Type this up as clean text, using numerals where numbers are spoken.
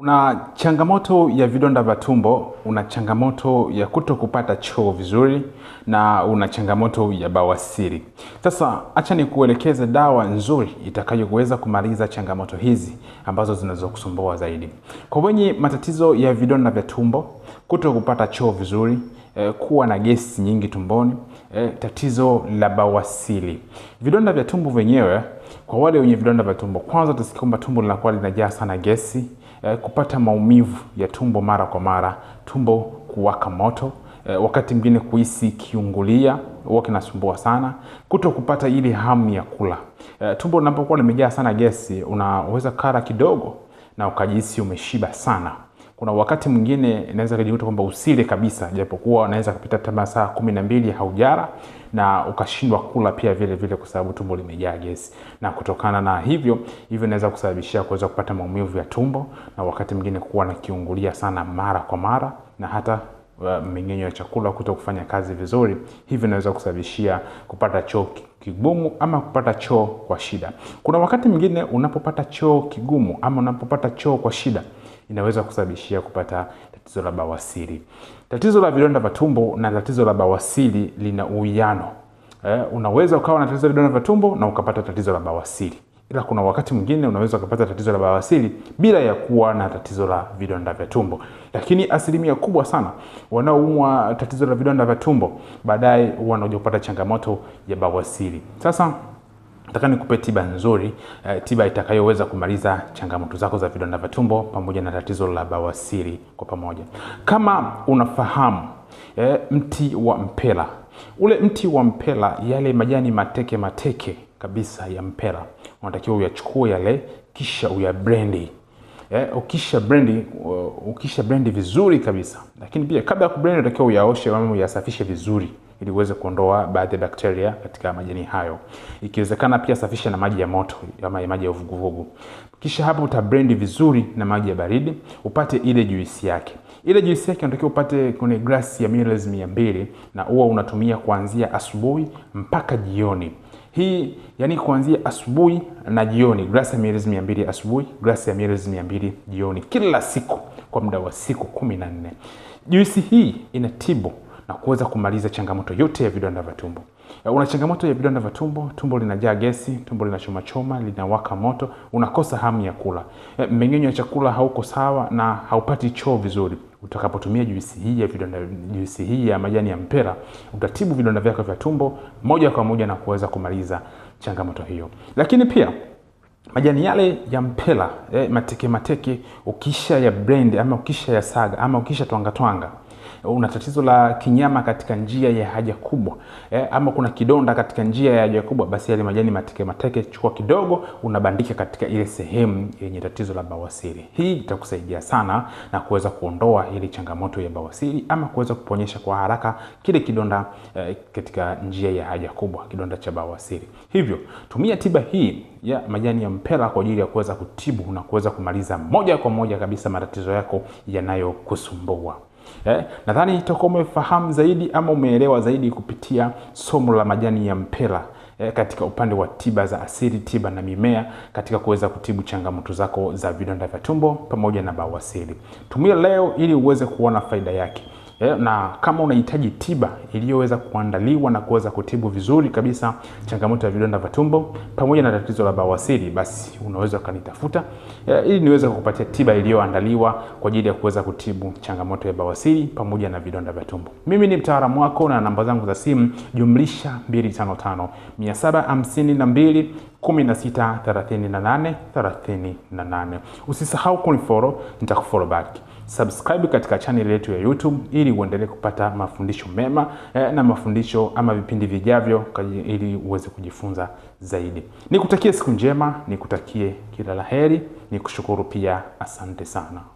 Una changamoto ya vidonda vya tumbo, una changamoto ya kuto kupata choo vizuri, na una changamoto ya bawasiri. Sasa acha nikuelekeze dawa nzuri itakayoweza kumaliza changamoto hizi ambazo zinazokusumbua zaidi. Kwa wenye matatizo ya vidonda vya tumbo, kuto kupata choo vizuri, kuwa na gesi nyingi tumboni, tatizo la bawasiri. Vidonda vya tumbo vyenyewe, kwa wale wenye vidonda vya tumbo, kwanza utasikia kwamba tumbo linakuwa linajaa sana gesi, kupata maumivu ya tumbo mara kwa mara, tumbo kuwaka moto, wakati mwingine kuhisi kiungulia, huwa kinasumbua sana, kuto kupata ile hamu ya kula. Tumbo linapokuwa limejaa sana gesi, unaweza kula kidogo na ukajihisi umeshiba sana. Kuna wakati mwingine inaweza kujikuta kwamba usile kabisa, japokuwa unaweza kupita kama saa 12 haujala na ukashindwa kula pia vile vile kwa sababu tumbo limejaa gesi. Na kutokana na hivyo inaweza kusababishia kuweza kupata maumivu ya tumbo, na wakati mwingine kuwa na kiungulia sana mara kwa mara, na hata mmeng'enyo wa chakula kuto kufanya kazi vizuri. Hivyo inaweza kusababishia kupata choo kigumu ama kupata choo kwa shida. Kuna wakati mwingine unapopata choo kigumu ama unapopata choo kwa shida, inaweza kusababishia kupata tatizo la bawasiri. Tatizo la vidonda vya tumbo na tatizo la bawasiri lina uwiano. Unaweza ukawa na tatizo la vidonda vya tumbo na ukapata tatizo la bawasiri. Ila kuna wakati mwingine unaweza kupata tatizo la bawasiri bila ya kuwa na tatizo la vidonda vya tumbo. Lakini asilimia kubwa sana wanaoumwa tatizo la vidonda vya tumbo baadaye wanakuja kupata changamoto ya bawasiri. Sasa nataka nikupe tiba nzuri, tiba itakayoweza kumaliza changamoto zako za vidonda vya tumbo pamoja na tatizo la bawasiri kwa pamoja. Kama unafahamu mti wa mpela, ule mti wa mpela, yale majani mateke kabisa ya mpela, unatakiwa uyachukue yale kisha uyabrendi. Ukisha brendi vizuri kabisa. Lakini pia kabla ya kubrendi unatakiwa uyaoshe au uyasafishe vizuri ili uweze kuondoa baadhi ya bakteria katika majani hayo. Ikiwezekana pia safisha na maji ya moto ama maji ya uvuguvugu. Kisha hapo utabrendi vizuri na maji ya baridi upate ile juisi yake. Ile juisi yake unatakiwa upate kwenye glasi ya mililita 200, na huwa unatumia kuanzia asubuhi mpaka jioni. Hii yani kuanzia asubuhi na jioni, glasi ya mililita 200 asubuhi, glasi ya mililita 200 jioni, kila siku kwa muda wa siku 14. Juisi hii inatibu na kuweza kumaliza changamoto yote ya vidonda vya tumbo. Una changamoto ya vidonda vya tumbo, tumbo linajaa gesi, tumbo linachoma, linawaka moto, unakosa hamu ya kula. Mmeng'enyo wa chakula hauko sawa na haupati choo vizuri. Utakapotumia juisi hii ya majani ya mpera, utatibu vidonda vyako vya tumbo moja kwa moja na kuweza kumaliza changamoto hiyo. Lakini pia majani yale ya mpela, mateke ukisha ya blend ama ukisha ya saga ama ukisha twanga, una tatizo la kinyama katika njia ya haja kubwa, ama kuna kidonda katika njia ya haja kubwa, basi yale majani mateke chukua kidogo unabandika katika ile sehemu yenye tatizo la bawasiri. Hii itakusaidia sana na kuweza kuondoa ile changamoto ya bawasiri ama kuweza kuponyesha kwa haraka kile kidonda katika njia ya haja kubwa, kidonda cha bawasiri. Hivyo tumia tiba hii ya majani ya mpela kwa ajili ya kuweza kutibu na kuweza kumaliza moja kwa moja kabisa matatizo yako yanayokusumbua. Nadhani utakuwa umefahamu zaidi ama umeelewa zaidi kupitia somo la majani ya mpela katika upande wa tiba za asili, tiba na mimea katika kuweza kutibu changamoto zako za vidonda vya tumbo pamoja na bawasiri. Tumia leo ili uweze kuona faida yake. Na kama unahitaji tiba iliyoweza kuandaliwa na kuweza kutibu vizuri kabisa changamoto ya vidonda vya tumbo pamoja na tatizo la bawasiri, basi unaweza kanitafuta ili niweze kukupatia tiba iliyoandaliwa kwa ajili ya kuweza kutibu changamoto ya bawasiri pamoja na vidonda vya tumbo. Mimi ni mtaalamu wako na namba zangu za simu +255 752 16 38 38. Usisahau kunifollow, nitakufollow back. Subscribe katika channel yetu ya YouTube ili uendelee kupata mafundisho mema na mafundisho ama vipindi vijavyo ili uweze kujifunza zaidi. Nikutakie siku njema, nikutakie kila laheri, nikushukuru pia, asante sana.